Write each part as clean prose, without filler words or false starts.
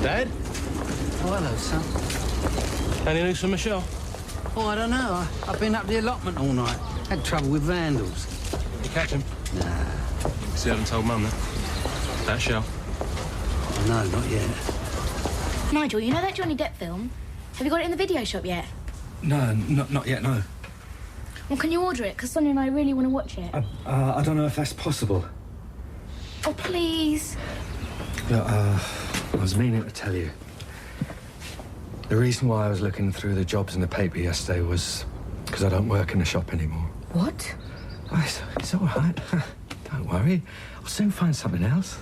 Dad? Oh, hello, son. Any news from Michelle? Oh, I don't know. I've been up the allotment all night. Had trouble with vandals. You catch him? Nah. So you haven't told Mum that? That Shell? No, not yet. Nigel, you know that Johnny Depp film? Have you got it in the video shop yet? No, not yet, no. Well, can you order it? Because Sonia and I really want to watch it. I don't know if that's possible. Oh, please. Look, I was meaning to tell you. The reason why I was looking through the jobs in the paper yesterday was because I don't work in the shop anymore. What? Oh, it's all right. Don't worry. I'll soon find something else.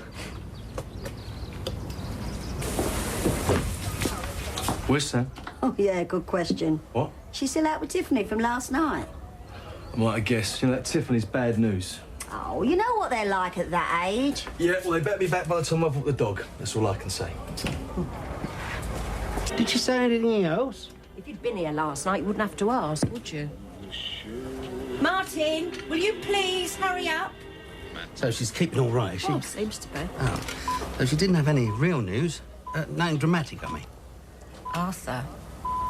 Where's Sam? Oh, yeah, good question. What? She's still out with Tiffany from last night. I might have guessed. You know, that Tiffany's bad news. Oh, you know what they're like at that age. Yeah, well, they better be back by the time I've walked the dog. That's all I can say. Did she say anything else? If you'd been here last night, you wouldn't have to ask, would you? Martin, will you please hurry up? So she's keeping all right, is she? Oh, seems to be. Oh. So she didn't have any real news? Nothing dramatic, I mean. Arthur,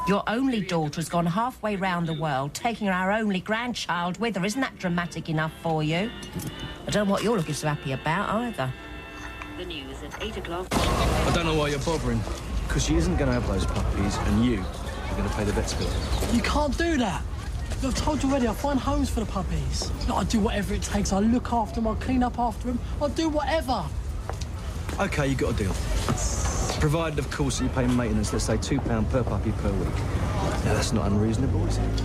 your only daughter has gone halfway round the world, taking our only grandchild with her. Isn't that dramatic enough for you? I don't know what you're looking so happy about, either. The news at 8 o'clock. I don't know why you're bothering. Because she isn't going to have those puppies, and you're going to pay the vet's bill. You can't do that. I've told you already, I'll find homes for the puppies. No, I'll do whatever it takes. I'll look after them, I'll clean up after them, I'll do whatever. OK, you got a deal. Provided, of course, that you pay maintenance, let's say £2 per puppy per week. Now, that's not unreasonable, is it?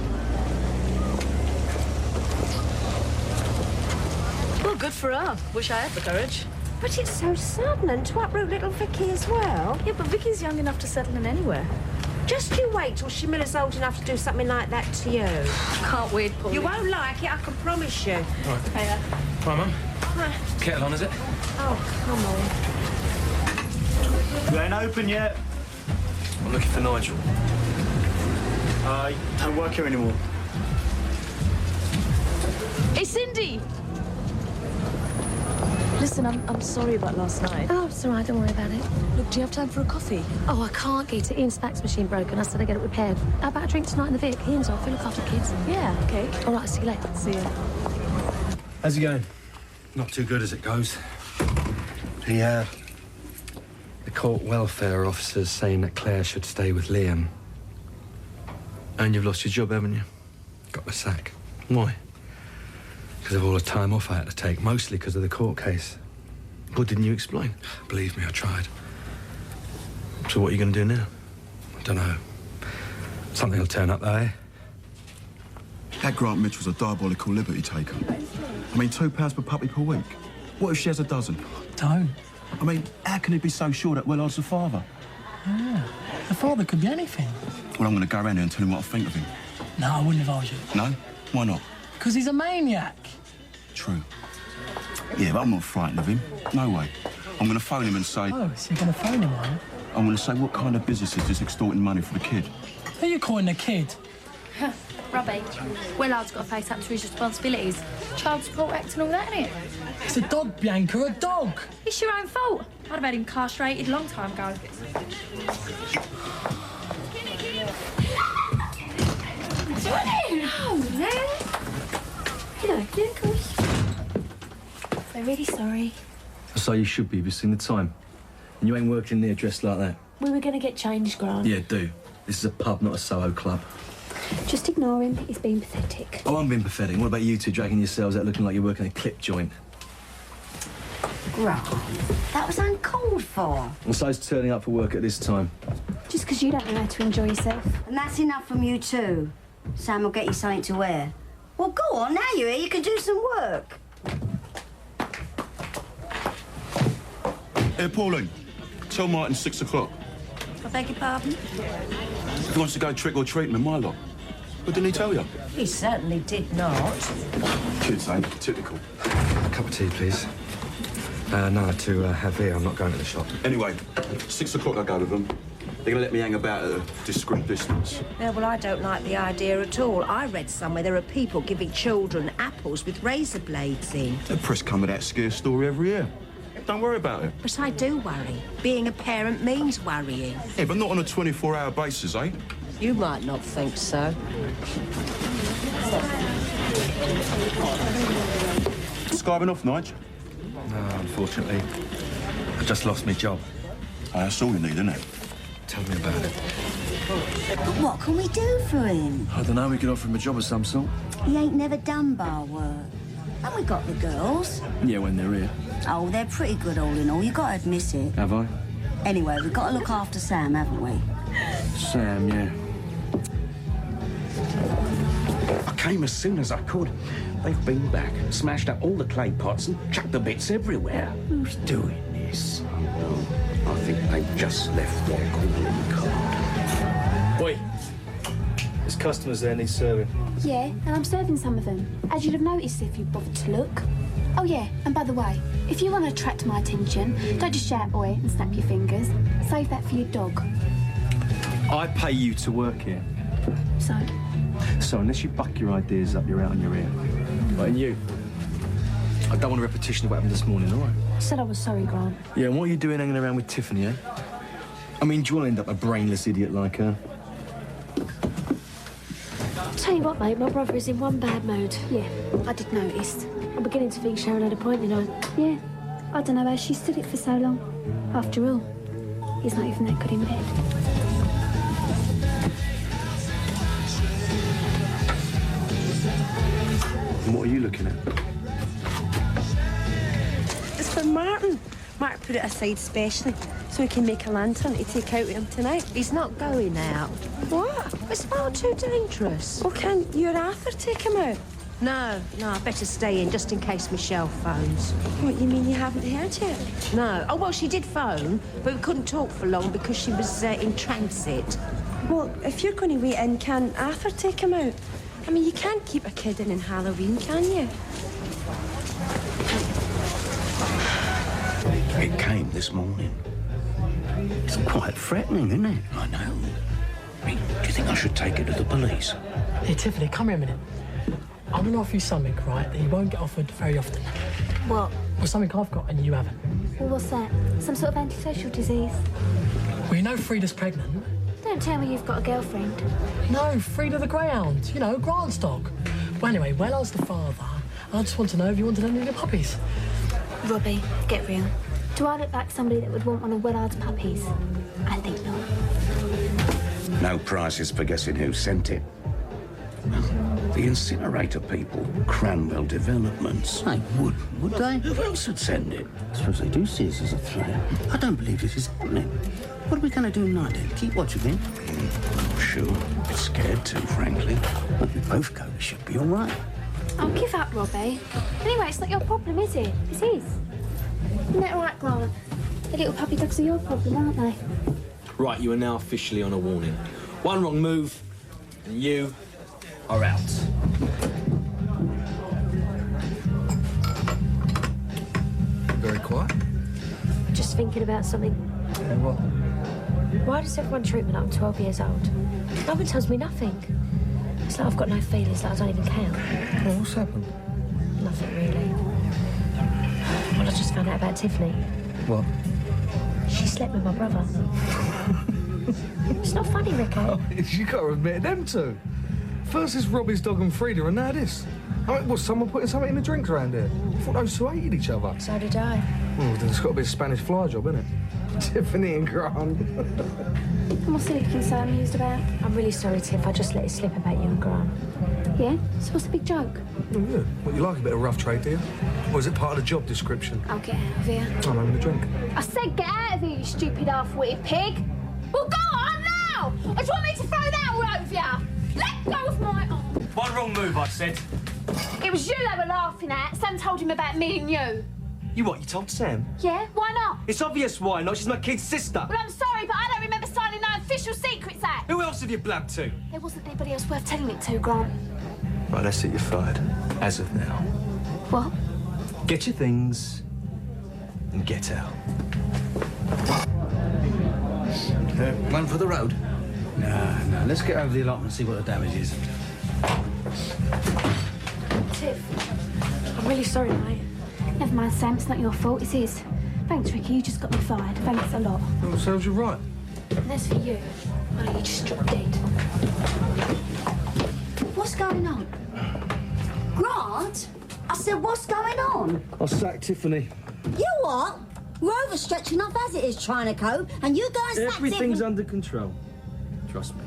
Well, good for her. Wish I had the courage. But it's so sudden, and to uproot little Vicky as well. Yeah, but Vicky's young enough to settle in anywhere. Just you wait till Shamila's old enough to do something like that to you. Can't wait, Paul. You won't like it, I can promise you. All right. Hiya. Hi, Mum. Kettle on, is it? Oh, come on. You ain't open yet. I'm looking for Nigel. Don't work here anymore. Hey, Cindy! Listen, I'm sorry about last night. Oh, it's all right, don't worry about it. Look, do you have time for a coffee? Oh, I can't get it. Ian's fax machine broken. I said I'd get it repaired. How about a drink tonight in the Vic? Ian's off. He'll look after the kids. Yeah, OK. All right, see you later. See you. How's it going? Not too good as it goes. The court welfare officer's saying that Claire should stay with Liam. And you've lost your job, haven't you? Got the sack. Why? Because of all the time off I had to take, mostly because of the court case. What didn't you explain? Believe me, I tried. So what are you going to do now? I don't know. Something will turn up, though, eh? That Grant Mitchell's a diabolical liberty taker. I mean, £2 per puppy per week. What if she has a dozen? Don't. I mean, how can he be so sure that Willard's the father? Yeah. The father could be anything. Well, I'm going to go around there and tell him what I think of him. No, I wouldn't advise you. No? Why not? Because he's a maniac. True. Yeah, but I'm not frightened of him. No way. I'm going to phone him and say... Oh, so you're going to phone him, are you? I'm going to say what kind of business is this extorting money for the kid? Who are you calling a kid? Robbie, Willard's got to face up to his responsibilities. Child Support Act and all that, innit? It's a dog, Bianca, a dog. It's your own fault. I'd have had him castrated a long time ago. Yeah, of course. I'm really sorry. So you should be. You've seen the time. And you ain't working there dressed like that. We were going to get changed, Grant. Yeah, do. This is a pub, not a Soho club. Just ignore him. He's being pathetic. Oh, I'm being pathetic. What about you two dragging yourselves out looking like you're working a clip joint? Grant, that was uncalled for. And so's turning up for work at this time. Just because you don't know how to enjoy yourself. And that's enough from you too. Sam will get you something to wear. Well, go on, now you're here, you can do some work. Here, Pauline. Tell Martin 6 o'clock. I beg your pardon? If he wants to go trick-or-treating with my lot. What didn't he tell you? He certainly did not. Kids ain't typical. A cup of tea, please. No, to have here. I'm not going to the shop. Anyway, 6 o'clock I go with them. They're going to let me hang about at a discreet distance. Yeah, well, I don't like the idea at all. I read somewhere there are people giving children apples with razor blades in. The press come with that scare story every year. Don't worry about it. But I do worry. Being a parent means worrying. Yeah, but not on a 24-hour basis, eh? You might not think so. Skiving off, Nige? No, unfortunately. I just lost my job. That's all you need, isn't it? Tell me about it. What can we do for him? I don't know, we could offer him a job of some sort. He ain't never done bar work. And we got the girls. Yeah, when they're here. Oh, they're pretty good all in all, you gotta admit it. Have I? Anyway, we've got to look after Sam, haven't we? Sam, yeah. I came as soon as I could. They've been back, smashed up all the clay pots and chucked the bits everywhere. Who's doing this? I think they've just left their calling card. Oi! There's customers there need serving. Yeah, and I'm serving some of them, as you'd have noticed if you bothered to look. Oh yeah, and by the way, if you want to attract my attention, don't just shout oi and snap your fingers. Save that for your dog. I pay you to work here. So unless you buck your ideas up, you're out on your ear. Right, and you? I don't want a repetition of what happened this morning, all right? I said I was sorry, Grant. Yeah, and what are you doing hanging around with Tiffany, eh? I mean, do you want to end up a brainless idiot like her? Tell you what, mate, my brother is in one bad mood. Yeah, I did notice. I'm beginning to think Sharon had a point, you know. Yeah, I don't know how she stood it for so long. After all, he's not even that good in bed. And what are you looking at? It's for Martin. Mark put it aside specially so he can make a lantern to take out with him tonight. He's not going out. What? It's far too dangerous. Well, can you or Arthur take him out? No, I better stay in just in case Michelle phones. What, you mean you haven't heard yet? No. Oh, well, she did phone, but we couldn't talk for long because she was in transit. Well, if you're going to wait in, can Arthur take him out? I mean, you can't keep a kid in Halloween, can you? It came this morning. It's quite threatening, isn't it? I know. I mean, do you think I should take it to the police? Hey, Tiffany, come here a minute. I'm going to offer you something, right, that you won't get offered very often. What? Well, something I've got and you haven't. Well, what's that? Some sort of antisocial disease? Well, you know Frida's pregnant. Don't tell me you've got a girlfriend. No, Frida the Greyhound. You know, Grant's dog. Well, anyway, well, I was the father. I just want to know if you wanted any of the puppies. Robbie, get real. Do I look like somebody that would want one of Willard's puppies? I think not. No prizes for guessing who sent it. The incinerator people, Cranwell Developments. They would they? Who else would send it? I suppose they do see us as a threat. I don't believe this is happening. What are we going to do tonight, then? Keep watching him? Not sure. A bit scared too, frankly. But if we both go, we should be all right. I'll give up, Robbie. Anyway, it's not your problem, is it? It's his. Isn't that right, Grant? The little puppy dogs are your problem, aren't they? Right, you are now officially on a warning. One wrong move, and you are out. Very quiet. Just thinking about something. And what? Why does everyone treat me like I'm 12 years old? No one tells me nothing. It's like I've got no feelings, like I don't even count. Well, what's happened? Nothing really. Well, I just found out about Tiffany. What? She slept with my brother. It's not funny, Ricky. Oh, you got to admit them two. First is Robbie's dog and Frida, and now this. I mean, was someone putting something in the drinks around here? I thought those two hated each other. So did I. Well, then it's got to be a Spanish fly job, isn't it? Tiffany and Grant. And what's the looking so amused about? I'm really sorry, Tiff. I just let it slip about you and Grant. Yeah? So what's the big joke? Oh, yeah. Well, you like a bit of rough trade, do you? Or is it part of the job description? I'll get out of here. I'm having a drink. I said get out of here, you stupid half-witted pig. Well, go on now! Or do you want me to throw that all over you? Let go of my arm. One wrong move, I said. It was you they were laughing at. Sam told him about me and you. You what, you told Sam? Yeah, why not? It's obvious why not. She's my kid's sister. Well, I'm sorry, but I don't remember signing no official secrets act. Who else have you blabbed to? There wasn't anybody else worth telling it to, Grant. Right, that's it, you're fired. As of now. What? Get your things and get out. One for the road? No. Let's get over the allotment and see what the damage is. Tiff, I'm really sorry, mate. Never mind, Sam. It's not your fault. It's his. Thanks, Ricky. You just got me fired. Thanks a lot. Well, serves you right. And as for you, well, you just dropped dead. What's going on? Grant? I said, what's going on? I sacked Tiffany. You what? We're overstretched enough as it is trying to cope, and you guys sacked Everything's Tiffany. under control. Trust me.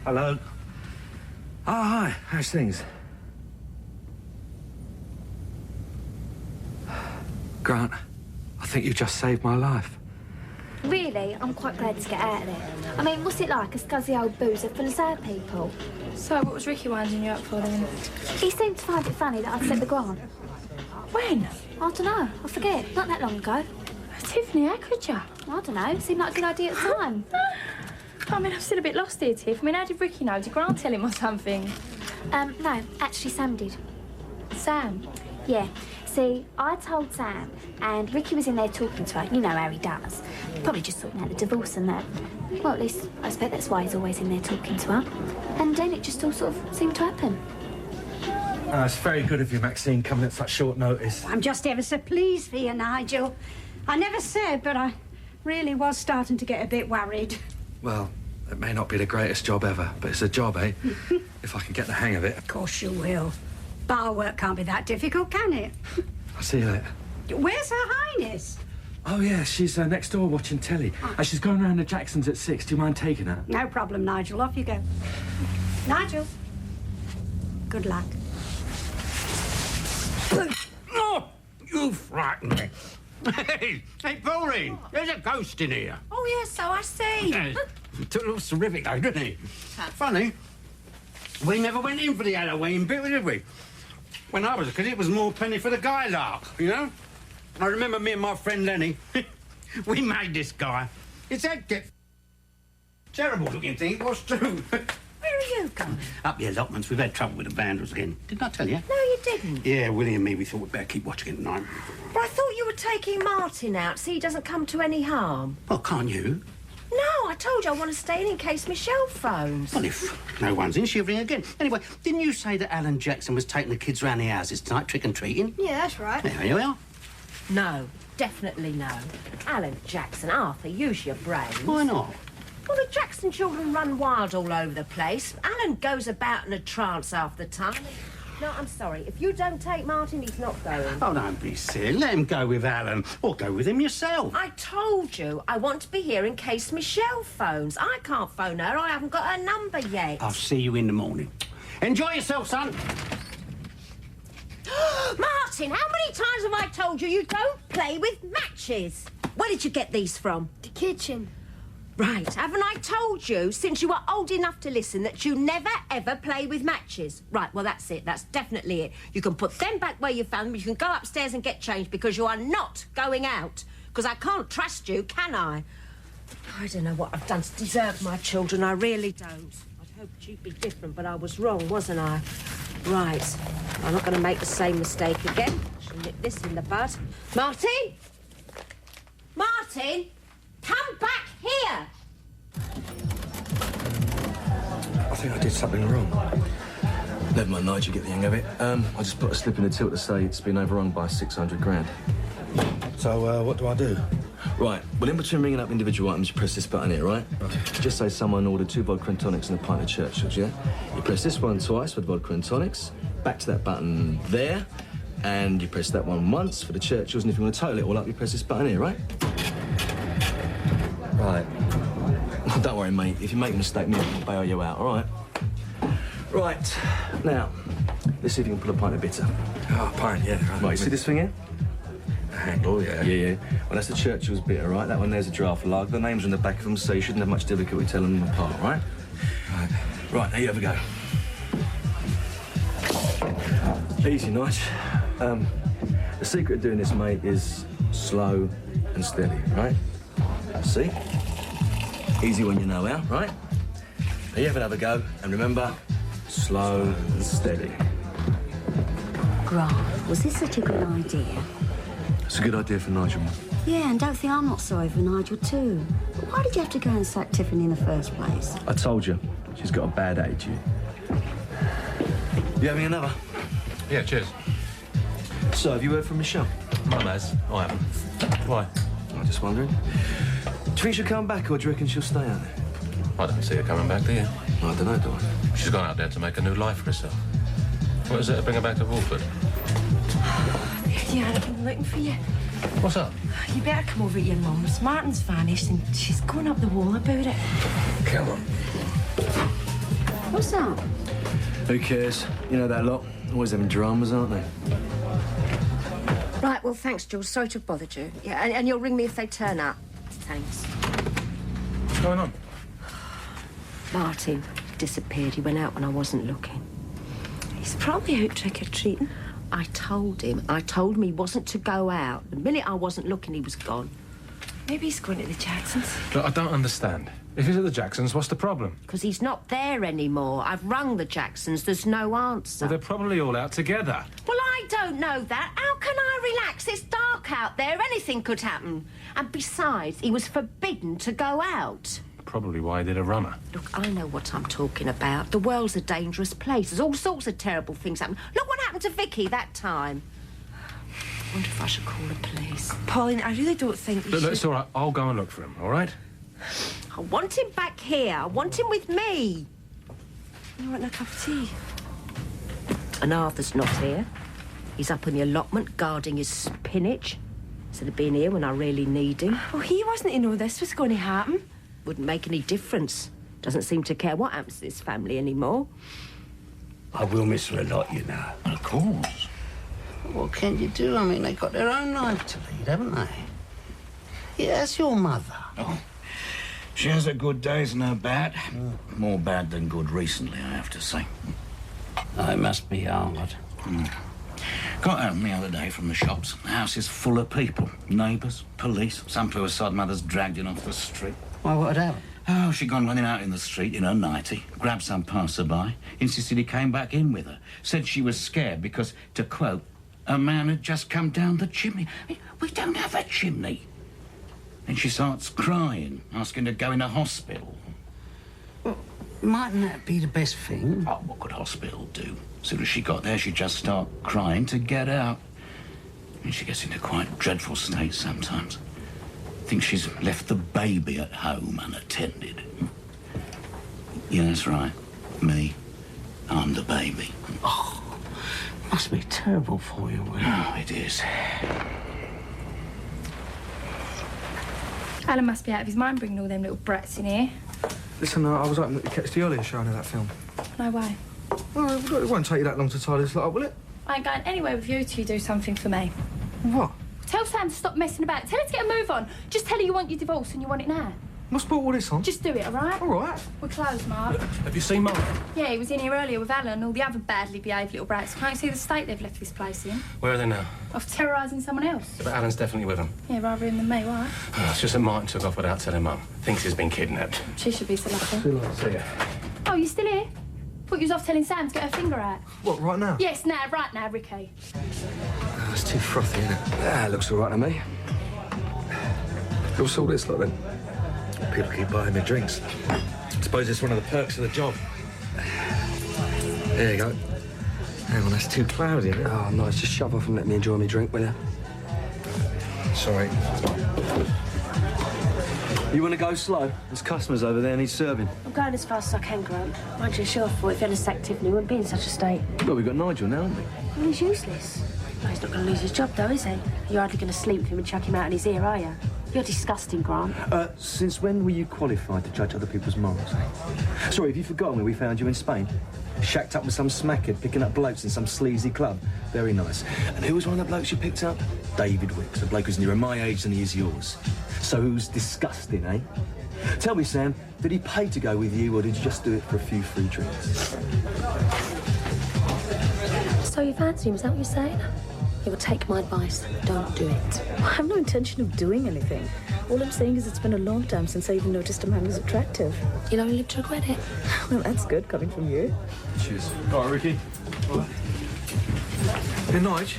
Hello. Oh, hi. How's things? Grant, I think you just saved my life. Really, I'm quite glad to get out of there. I mean, what's it like, a scuzzy old boozer full of sad people? So, what was Ricky winding you up for then? He seemed to find it funny that I'd set the grant. When? I don't know. I forget. Not that long ago. Tiffany, how could you? I don't know. It seemed like a good idea at the time. I mean, I'm still a bit lost here, Tiff. I mean, how did Ricky know? Did Grant tell him or something? No, actually Sam did. Sam? Yeah. See, I told Sam, and Ricky was in there talking to her. You know how he does. Probably just sorting out the divorce and that. Well, at least I expect that's why he's always in there talking to her. And then it just all sort of seemed to happen. It's very good of you, Maxine, coming at such short notice. I'm just ever so pleased for you, Nigel. I never said, but I really was starting to get a bit worried. Well, it may not be the greatest job ever, but it's a job, eh? If I can get the hang of it. Of course you will. Bar work can't be that difficult, can it? I'll see you later. Where's Her Highness? Oh, yeah, she's next door watching telly. And she's going around the Jacksons at 6. Do you mind taking her? No problem, Nigel. Off you go. Nigel. Good luck. Oh, you frightened me. Hey, Pauline, there's a ghost in here. Oh, yes, so I see. Yeah, took a little terrific, though, didn't he? Funny, we never went in for the Halloween bit, did we? When I was a kid, it was more penny for the guy lark, you know? I remember me and my friend Lenny, we made this guy. His head kept... Terrible looking thing, it was too. Where are you going? Up the allotments, we've had trouble with the vandals again. Didn't I tell you? No, you didn't. Yeah, Willie and me, we thought we'd better keep watching it tonight. But I thought you were taking Martin out so he doesn't come to any harm. Well, can't you? No, I told you I want to stay in case Michelle phones. Well, if no one's in, she'll ring again. Anyway, didn't you say that Alan Jackson was taking the kids round the houses tonight, trick-and-treating? Yeah, that's right. There you are. No, definitely no. Alan Jackson, Arthur, use your brains. Why not? Well, the Jackson children run wild all over the place. Alan goes about in a trance half the time. No, I'm sorry. If you don't take Martin, he's not going. Oh, don't be silly. Let him go with Alan, or go with him yourself. I told you I want to be here in case Michelle phones. I can't phone her. I haven't got her number yet. I'll see you in the morning. Enjoy yourself, son. Martin, how many times have I told you you don't play with matches? Where did you get these from? The kitchen. Right, haven't I told you, since you are old enough to listen, that you never, ever play with matches? Right, well, that's it. That's definitely it. You can put them back where you found them. You can go upstairs and get changed because you are not going out. Because I can't trust you, can I? I don't know what I've done to deserve my children. I really don't. I'd hoped you'd be different, but I was wrong, wasn't I? Right. I'm not going to make the same mistake again. I shall nip this in the bud. Martin! Martin! Come back here! I think I did something wrong. Never mind, Nigel, get the hang of it. I just put a slip in the till to say it's been overrun by 600 grand. So, what do I do? Right, well, in between ringing up individual items, you press this button here, right? Just say someone ordered 2 vodka and tonics and a pint of Churchill's, yeah? You press this one twice for the vodka and tonics, back to that button there, and you press that one once for the Churchill's, and if you want to total it all up, you press this button here, right? Right. Don't worry, mate. If you make a mistake, me, I'll bail you out, all right? Right. Now, let's see if you can put a pint of bitter. Oh, pint, yeah. Right, you see this thing here? Oh, yeah. Yeah. Well, that's the Churchill's bitter, right? That one there's a draft lager. The names are on the back of them, so you shouldn't have much difficulty telling them apart, right? Right, now you have a go. Easy, Nige. The secret of doing this, mate, is slow and steady, right? See? Easy when you know how, right? Now you have another go, and remember, slow and steady. Grant, was this such a good idea? It's a good idea for Nigel. Yeah, and don't think I'm not sorry for Nigel, too. But why did you have to go and sack Tiffany in the first place? I told you, she's got a bad attitude. You having another? Yeah, cheers. So, have you heard from Michelle? Mum has. I haven't. Why? I'm just wondering. Do you think she'll come back, or do you reckon she'll stay out there? I don't see her coming back, do you? I don't know, do I? She's gone out there to make a new life for herself. What is it to bring her back to Wolford? Yeah, I've been looking for you. What's up? You better come over to your mum's. Martin's vanished and she's going up the wall about it. Come on. What's that? Who cares? You know that lot. Always having dramas, aren't they? Right, well, thanks, Jules. Sorry to have bothered you. Yeah, and you'll ring me if they turn up. Thanks. What's going on? Martin disappeared. He went out when I wasn't looking. He's probably out trick-or-treating. I told him he wasn't to go out. The minute I wasn't looking, he was gone. Maybe he's going to the Jacksons. Look, I don't understand. If he's at the Jacksons, what's the problem? Because he's not there anymore. I've rung the Jacksons. There's no answer. Well, they're probably all out together. Well, I don't know that. How can I relax? It's dark out there. Anything could happen. And besides, he was forbidden to go out. Probably why he did a runner. Look, I know what I'm talking about. The world's a dangerous place. There's all sorts of terrible things happen. Look what happened to Vicky that time. I wonder if I should call the police. Pauline, I really don't think you Look, should... it's all right. I'll go and look for him, all right? I want him back here. I want him with me. You want a cup of tea? And Arthur's not here. He's up in the allotment guarding his spinach. Instead of being here when I really need him. Well, he wasn't to know this was going to happen. Wouldn't make any difference. Doesn't seem to care what happens to this family anymore. I will miss her a lot, you know. Of course. What can you do? I mean, they've got their own life to lead, haven't they? Yeah, that's your mother. Oh, she has her good days and her bad. More bad than good recently, I have to say. Oh, it must be hard. Got home the other day from the shops. The house is full of people. Neighbours, police, some poor sod mother's dragged in off the street. Why, what had happened? Oh, she'd gone running out in the street in her nightie, grabbed some passerby, insisted he came back in with her, said she was scared because, to quote, a man had just come down the chimney. I mean, we don't have a chimney. Then she starts crying, asking to go in a hospital. Well, mightn't that be the best thing? Oh, what could hospital do? As soon as she got there, she'd just start crying to get out. And she gets into quite dreadful states sometimes. Thinks she's left the baby at home unattended. Yeah, that's right. Me. I'm the baby. Oh, must be terrible for you, Will. Oh, it is. Alan must be out of his mind bringing all them little brats in here. Listen, I was hoping that you catch the earlier showing of that film. No way. Well, it won't take you that long to tie this lot up, will it? I ain't going anywhere with you till you do something for me. What? Tell Sam to stop messing about. Tell her to get a move on. Just tell her you want your divorce and you want it now. Must put all this on. Just do it, all right? All right. We're closed, Mark. Have you seen Mum? Yeah, he was in here earlier with Alan and all the other badly behaved little brats. Can't you see the state they've left this place in? Where are they now? Of terrorising someone else. But Alan's definitely with them. Yeah, rather him than me, why? Oh, it's just that Martin took off without telling Mum. Thinks he's been kidnapped. She should be so lucky. See ya. Oh, you still here? Thought you was off telling Sam to get her finger out. What, right now? Yes, now, right now, Ricky. Oh, it's too frothy, isn't it? Ah, looks all right to me. What's all this lot, then? People keep buying me drinks. Suppose it's one of the perks of the job. There you go. Hang on, that's too cloudy, isn't it? Oh, nice. Just shove off and let me enjoy my drink, will you? Sorry. You want to go slow? There's customers over there need serving. I'm going as fast as I can, Grant. Mind you, sure, I thought if Ellis actively wouldn't be in such a state. Well, we've got Nigel now, haven't we? Well, he's useless. Well, he's not going to lose his job, though, is he? You're hardly going to sleep with him and chuck him out in his ear, are you? You're disgusting, Grant. Since when were you qualified to judge other people's morals? Sorry, have you forgotten where we found you in Spain? Shacked up with some smackhead picking up blokes in some sleazy club. Very nice. And who was one of the blokes you picked up? David Wicks, a bloke who's nearer my age than he is yours. So who's disgusting, eh? Tell me, Sam, did he pay to go with you or did you just do it for a few free drinks? So you fancy him, is that what you're saying? You will take my advice. Don't do it. I have no intention of doing anything. All I'm saying is it's been a long time since I even noticed a man was attractive. You'll only live to regret it. Well, that's good coming from you. Cheers. All right, Ricky. All right. Hey, Nige.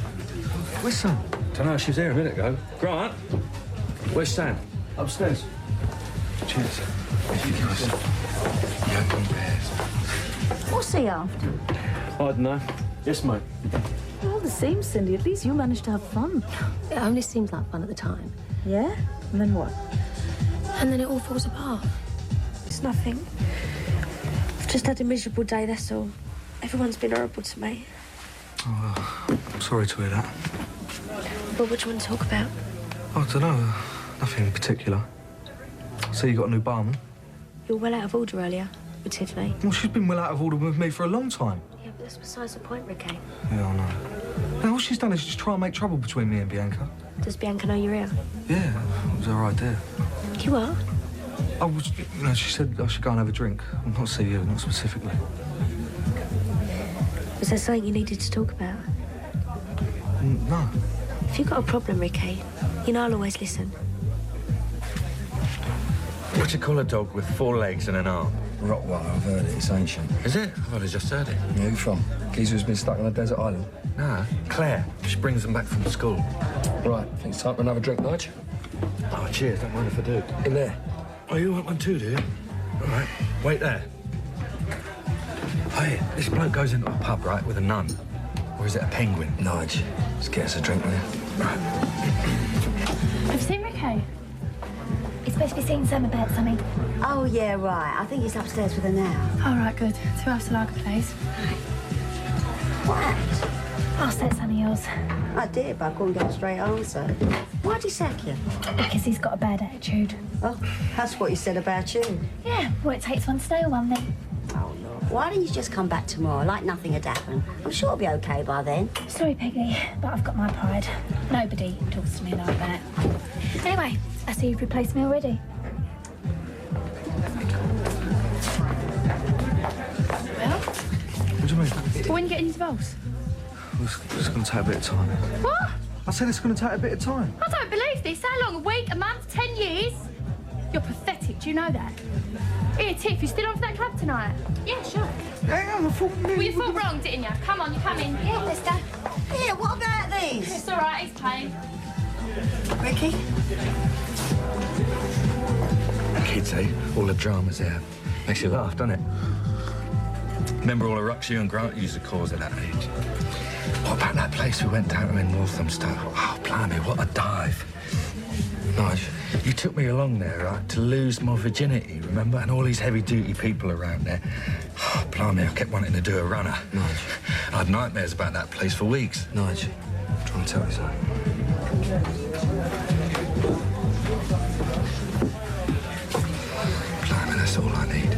Where's Sam? Don't know, she was there a minute ago. Grant? Where's Sam? Upstairs. Cheers. Yeah, What's he after? I don't know. Yes, mate. seems, Cindy. At least you managed to have fun. It only seemed like fun at the time. Yeah? And then what? And then it all falls apart. It's nothing. I've just had a miserable day, that's all. Everyone's been horrible to me. Oh, I'm sorry to hear that. Well, what do you want to talk about? I don't know. Nothing in particular. So you got a new barman? You were well out of order earlier with Tiffany. Well, she's been well out of order with me for a long time. Yeah, but that's besides the point, Ricky. Yeah, I know. Now, all she's done is just try and make trouble between me and Bianca. Does Bianca know you're here? Yeah, it was her idea. You are? I was, you know, she said I should go and have a drink. Not see you, not specifically. Was there something you needed to talk about? No. If you've got a problem, Ricky, you know I'll always listen. What do you call a dog with 4 legs and an arm? Rottweiler, I've heard it. It's ancient. Is it? I've only just heard it. Yeah, who from? Geezer who's been stuck on a desert island? Nah, Claire. She brings them back from school. Right, think it's time for another drink, Nige? Oh, cheers. Don't mind if I do. In there. Oh, you want one too, do you? All right. Wait there. Hey, this bloke goes into a pub, right, with a nun. Or is it a penguin? Nige, let's get us a drink, will you? Right. Have you seen Ricky? He's supposed to be seeing Sam about something. Oh, yeah, right. I think he's upstairs with her now. All right, good. 2 after lager, please. What? I'll set son of yours. I did, but I couldn't get a straight answer. Why'd he sack you? Because he's got a bad attitude. Oh, that's what he said about you. Yeah, well, it takes one to know one then. Oh, Lord. Why don't you just come back tomorrow like nothing had happened? I'm sure it'll be okay by then. Sorry, Peggy, but I've got my pride. Nobody talks to me like that. Anyway, I see you've replaced me already. Well? What do you mean? But when you get your divorce? It's going to take a bit of time. What? I said it's going to take a bit of time. I don't believe this. How long? A week? A month? 10 years? You're pathetic. Do you know that? Here, Tiff, you still on for that club tonight? Yeah, sure. Hang on, I thought... Well, you thought wrong, didn't you? Come on, you come in. Yeah, mister. Here, what about these? It's all right. He's playing. Ricky? Kids, eh? All the drama's there. Makes you laugh, doesn't it? Remember all the rucks you and Grant used to cause at that age? What about that place we went down to in Walthamstow? Oh, blimey, what a dive. Nige, you took me along there, right, to lose my virginity, remember? And all these heavy-duty people around there. Oh, blimey, I kept wanting to do a runner. Nige. I had nightmares about that place for weeks. Nige, I'm trying to tell you something. Blimey, that's all I need.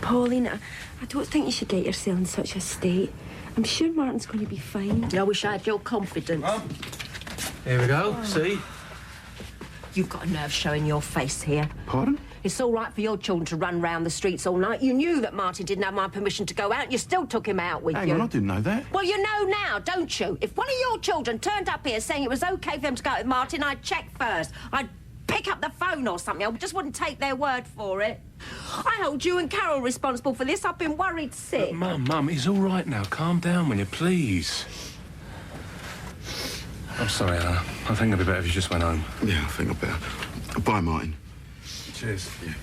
Paulina, I don't think you should get yourself in such a state. I'm sure Martin's going to be fine. I wish I had your confidence. Here we go. See? You've got a nerve showing your face here. Pardon? It's all right for your children to run round the streets all night. You knew that Martin didn't have my permission to go out, and you still took him out with you. Hang on, I didn't know that. Well, you know now, don't you? If one of your children turned up here saying it was OK for them to go out with Martin, I'd check first. I'd pick up the phone or something. I just wouldn't take their word for it. I hold you and Carol responsible for this. I've been worried sick. Mum, he's all right now. Calm down, will you, please? I'm sorry, Anna. I think it'd be better if you just went home. Yeah, I think I better. Bye, Martin. Cheers. Yeah.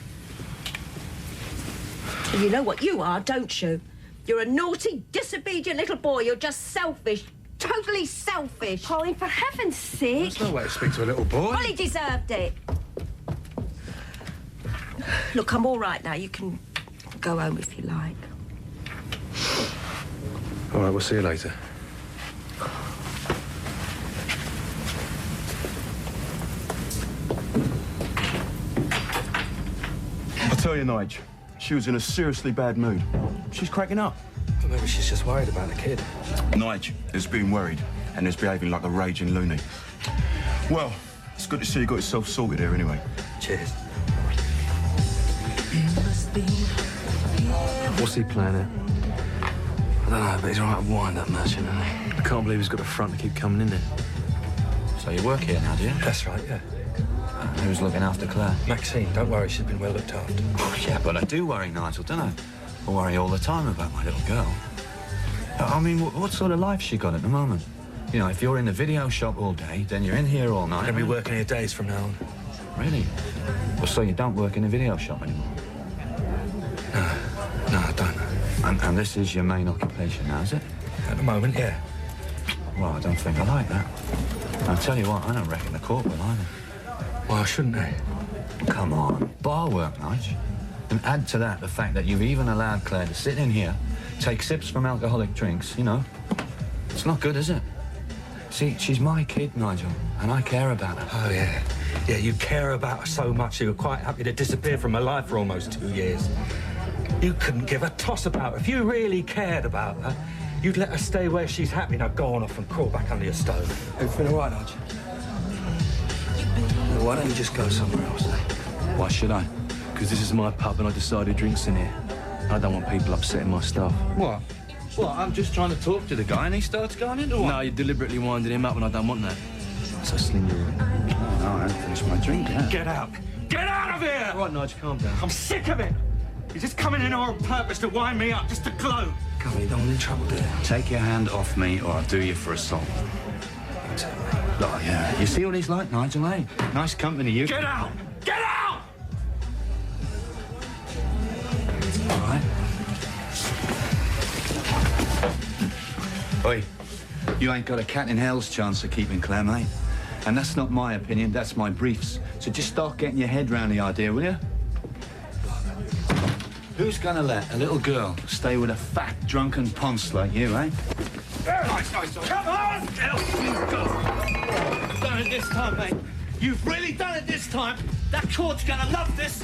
You know what you are, don't you? You're a naughty, disobedient little boy. You're just selfish. Totally selfish. Pauline, for heaven's sake. That's no way to speak to a little boy. Well, he deserved it. Look, I'm all right now. You can go home if you like. All right, we'll see you later. I tell you, Nige, she was in a seriously bad mood. She's cracking up. Well, maybe she's just worried about the kid. Nige is being worried and is behaving like a raging loony. Well, it's good to see you got yourself sorted here anyway. Cheers. What's he planning? I don't know, but he's all right wind-up merchant, isn't he? I can't believe he's got the front to keep coming in there. So you work here now, do you? That's right, yeah. Who's looking after Claire? Maxine, don't worry, she's been well looked after. Oh, yeah, but I do worry, Nigel, don't I? I worry all the time about my little girl. I mean, what sort of life she got at the moment? You know, if you're in the video shop all day, then you're in here all night. I'll be working here days from now on. Really? Well, so you don't work in the video shop anymore? No, I don't. And this is your main occupation now, is it? At the moment, yeah. Well, I don't think I like that. I'll tell you what, I don't reckon the court will either. Why shouldn't they? Come on, bar work, Nige. And add to that the fact that you've even allowed Claire to sit in here, take sips from alcoholic drinks, you know. It's not good, is it? See, she's my kid, Nigel, and I care about her. Oh, yeah. Yeah, you care about her so much you were quite happy to disappear from her life for almost 2 years. You couldn't give a toss about her. If you really cared about her, you'd let her stay where she's happy. Now go on off and crawl back under your stove. Everything all right, Nigel? Why don't you just go somewhere else, eh? Why should I? Because this is my pub and I decided drinks in here. I don't want people upsetting my stuff. What? Well, I'm just trying to talk to the guy and he starts going into one. No, you're deliberately winding him up and I don't want that. So sling your room. Oh, no, I haven't finished my drink yet. Get out! Get out of here! All right, Nigel, calm down. I'm sick of it! You're just coming in on purpose to wind me up, just to gloat. Come on, you don't want any trouble, do you? Take your hand off me or I'll do you for assault. Oh, yeah. You see what he's like, Nigel, eh? Nice company, you. Get out! Get out! All right. Oi, you ain't got a cat in hell's chance of keeping Claire, mate. And that's not my opinion, that's my briefs. So just start getting your head round the idea, will you? Who's gonna let a little girl stay with a fat, drunken ponce like you, eh? Nice. Come on! You've done it this time, mate. You've really done it this time. That court's gonna love this.